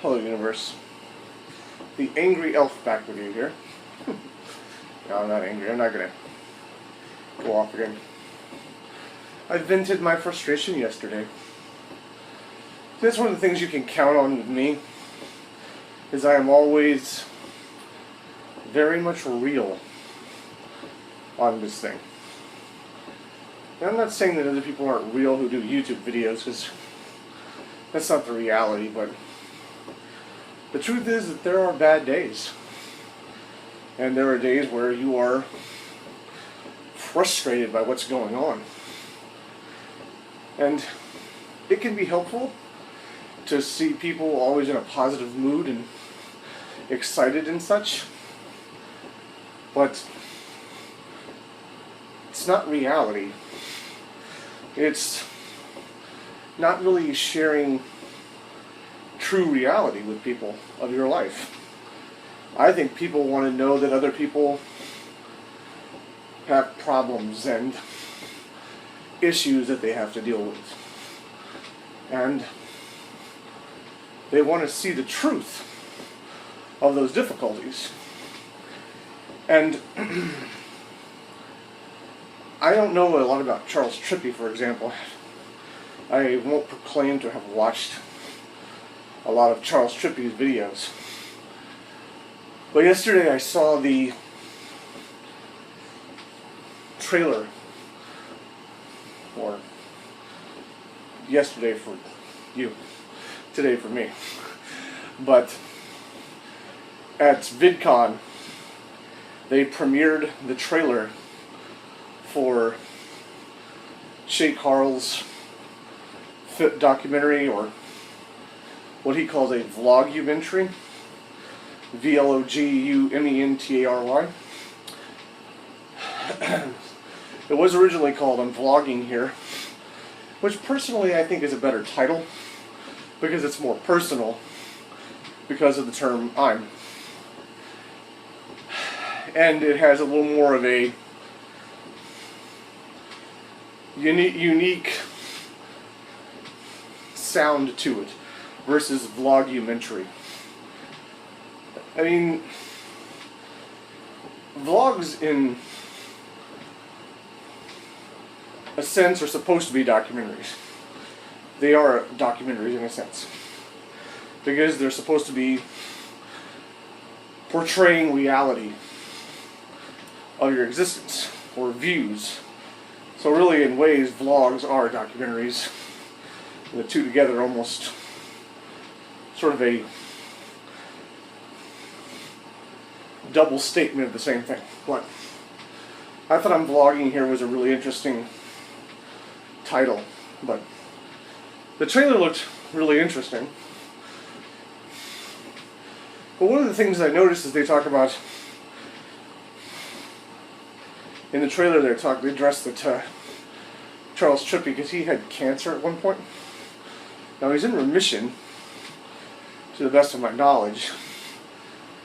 Hello, universe. The angry elf back with you here. No, I'm not angry. I'm not gonna go off again. I vented my frustration yesterday. That's one of the things you can count on with me, is I am always very much real on this thing. And I'm not saying that other people aren't real who do YouTube videos, because that's not the reality, but the truth is that there are bad days. And there are days where you are frustrated by what's going on. And it can be helpful to see people always in a positive mood and excited and such. But it's not reality. It's not really sharing true reality with people of your life. I think people want to know that other people have problems and issues that they have to deal with. And they want to see the truth of those difficulties. And I don't know a lot about Charles Trippy, for example. I won't proclaim to have watched a lot of Charles Trippy's videos. But yesterday I saw the trailer, or yesterday for you, today for me. But at VidCon, they premiered the trailer for ShayCarl's documentary, or what he calls a Vlogumentary. Vlogumentary. It was originally called I'm Vlogging Here, which personally I think is a better title because it's more personal because of the term I'm. And it has a little more of a unique sound to it versus Vlogumentary. I mean, vlogs in a sense are supposed to be documentaries. They are documentaries in a sense, because they're supposed to be portraying reality of your existence or views. So really, in ways, vlogs are documentaries. And the two together almost sort of a double statement of the same thing. But I thought I'm Vlogging Here was a really interesting title. But the trailer looked really interesting. But one of the things I noticed is they talk about, in the trailer they addressed that Charles Trippy, because he had cancer at one point. Now he's in remission, to the best of my knowledge,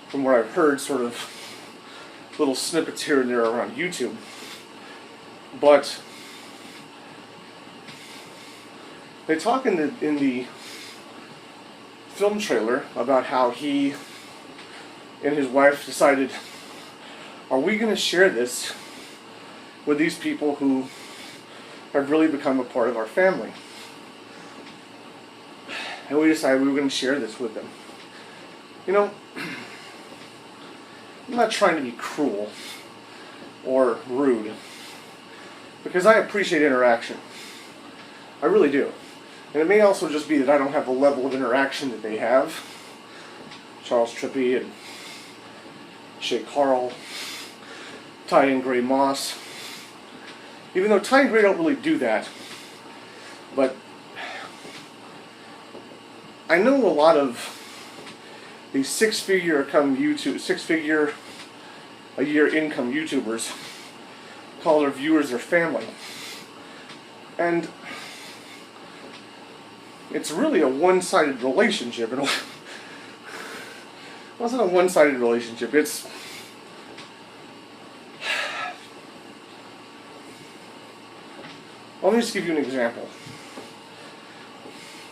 from what I've heard, sort of little snippets here and there around YouTube. But they talk in the film trailer about how he and his wife decided, are we going to share this with these people who have really become a part of our family? And we decided we were going to share this with them. You know, I'm not trying to be cruel or rude, because I appreciate interaction. I really do. And it may also just be that I don't have the level of interaction that they have. Charles Trippy and ShayCarl, Ty and Gray Moss. Even though Ty and Gray don't really do that. But I know a lot of these six-figure a year income YouTubers call their viewers their family. And it's really a one-sided relationship. Well, it's not a one-sided relationship. It's let me just give you an example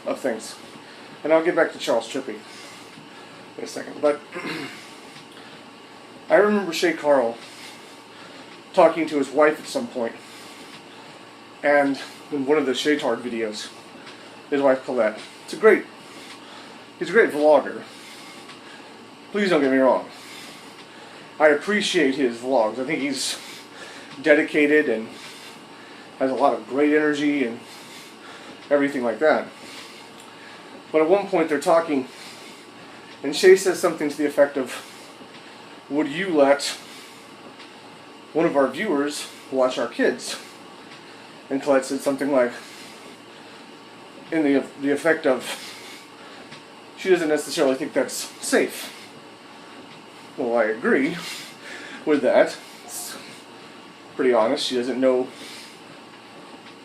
of things. And I'll get back to Charles Trippy. in a second. But I remember ShayCarl talking to his wife at some point, and in one of the ShayTard videos, his wife Colette. He's a great vlogger. Please don't get me wrong. I appreciate his vlogs. I think he's dedicated and has a lot of great energy and everything like that. But at one point they're talking, and Shay says something to the effect of, would you let one of our viewers watch our kids? And Colette said something like, in the effect of, she doesn't necessarily think that's safe. Well, I agree with that. It's pretty honest. She doesn't know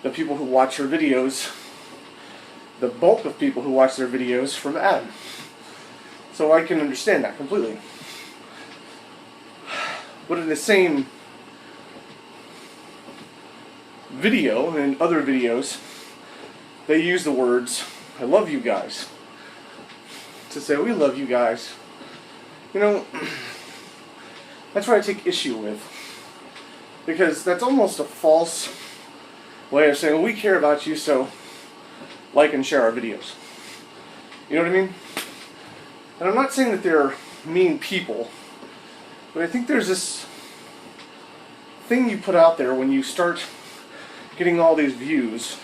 the people who watch her videos, the bulk of people who watch their videos from Adam. So I can understand that completely. But in the same video and in other videos, they use the words, I love you guys, to say, we love you guys. You know, that's what I take issue with. Because that's almost a false way of saying, well, we care about you, so like and share our videos. You know what I mean? And I'm not saying that they're mean people, but I think there's this thing you put out there when you start getting all these views,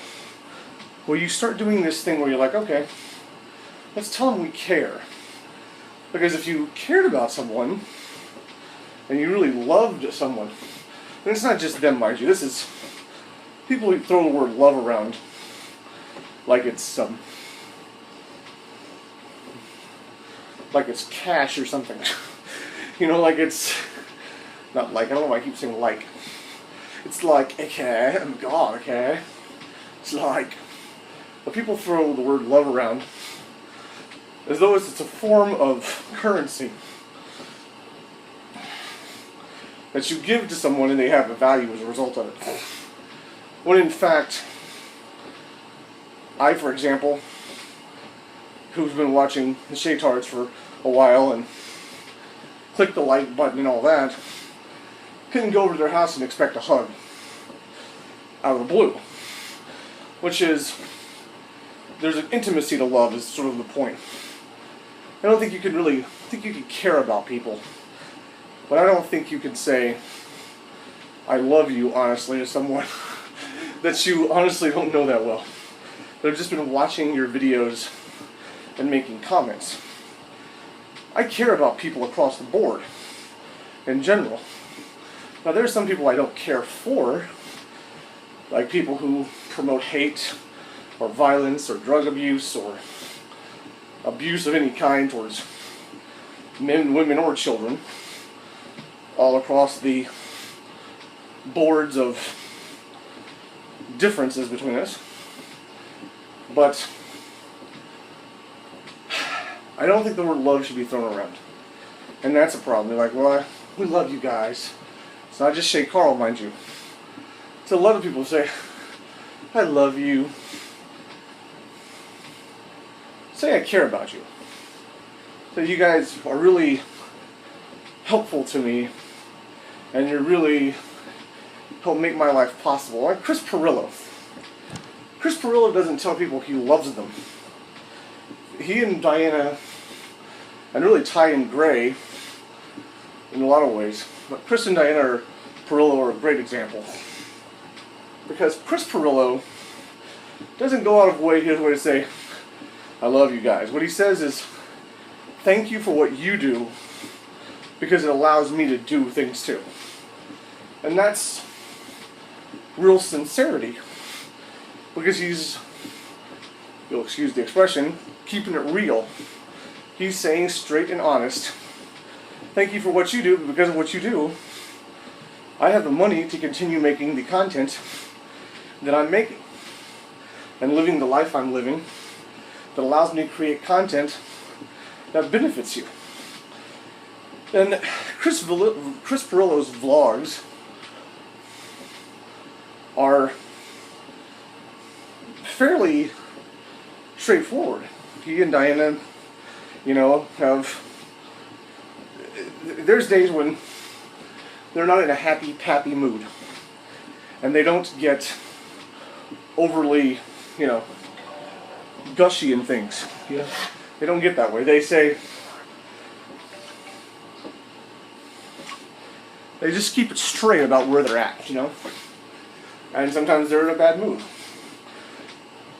where you start doing this thing where you're like, okay, let's tell them we care. Because if you cared about someone, and you really loved someone, and it's not just them, mind you, this is people who throw the word love around like it's cash or something. You know, like it's not like, I don't know why I keep saying like. It's like, okay, oh God, okay. It's like, but people throw the word love around as though it's a form of currency that you give to someone and they have a value as a result of it. When in fact, I, for example, who's been watching the ShayTards for a while and clicked the like button and all that, couldn't go over to their house and expect a hug out of the blue. Which is, there's an intimacy to love is sort of the point. I don't think you can really, I think you can care about people, but I don't think you can say, I love you honestly to someone that you honestly don't know that well. But I've just been watching your videos and making comments. I care about people across the board, in general. Now there's some people I don't care for, like people who promote hate, or violence, or drug abuse, or abuse of any kind towards men, women, or children, all across the boards of differences between us. But I don't think the word love should be thrown around. And that's a problem. They're like, well, we love you guys. It's not just ShayCarl, mind you. So a lot of people say, I love you. Say I care about you. So you guys are really helpful to me, and you really help make my life possible. Like Chris Pirillo. Chris Pirillo doesn't tell people he loves them. He and Diana, and really Ty and Gray, in a lot of ways, but Chris and Diana Pirillo are a great example. Because Chris Pirillo doesn't go out of his way to say, I love you guys. What he says is, thank you for what you do, because it allows me to do things too. And that's real sincerity. Because he's, you'll excuse the expression, keeping it real. He's saying straight and honest, thank you for what you do, but because of what you do, I have the money to continue making the content that I'm making. And living the life I'm living that allows me to create content that benefits you. And Chris Pirillo's vlogs are fairly straightforward. He and Diana, have there's days when they're not in a happy mood, and they don't get overly, gushy in things. They don't get that way. They just keep it straight about where they're at, And sometimes they're in a bad mood.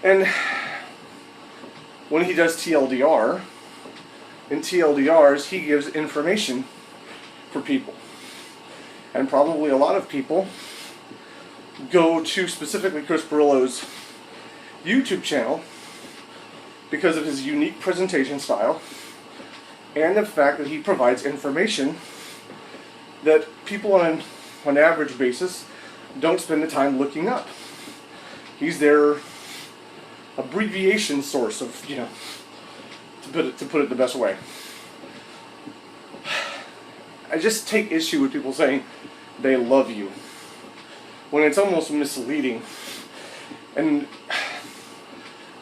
And when he does TLDR, in TLDRs, he gives information for people. And probably a lot of people go to specifically Chris Barillo's YouTube channel because of his unique presentation style and the fact that he provides information that people on an average basis don't spend the time looking up. He's their abbreviation source of, to put it the best way. I just take issue with people saying they love you when it's almost misleading. And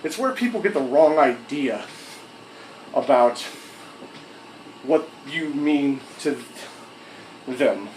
it's where people get the wrong idea about what you mean to them.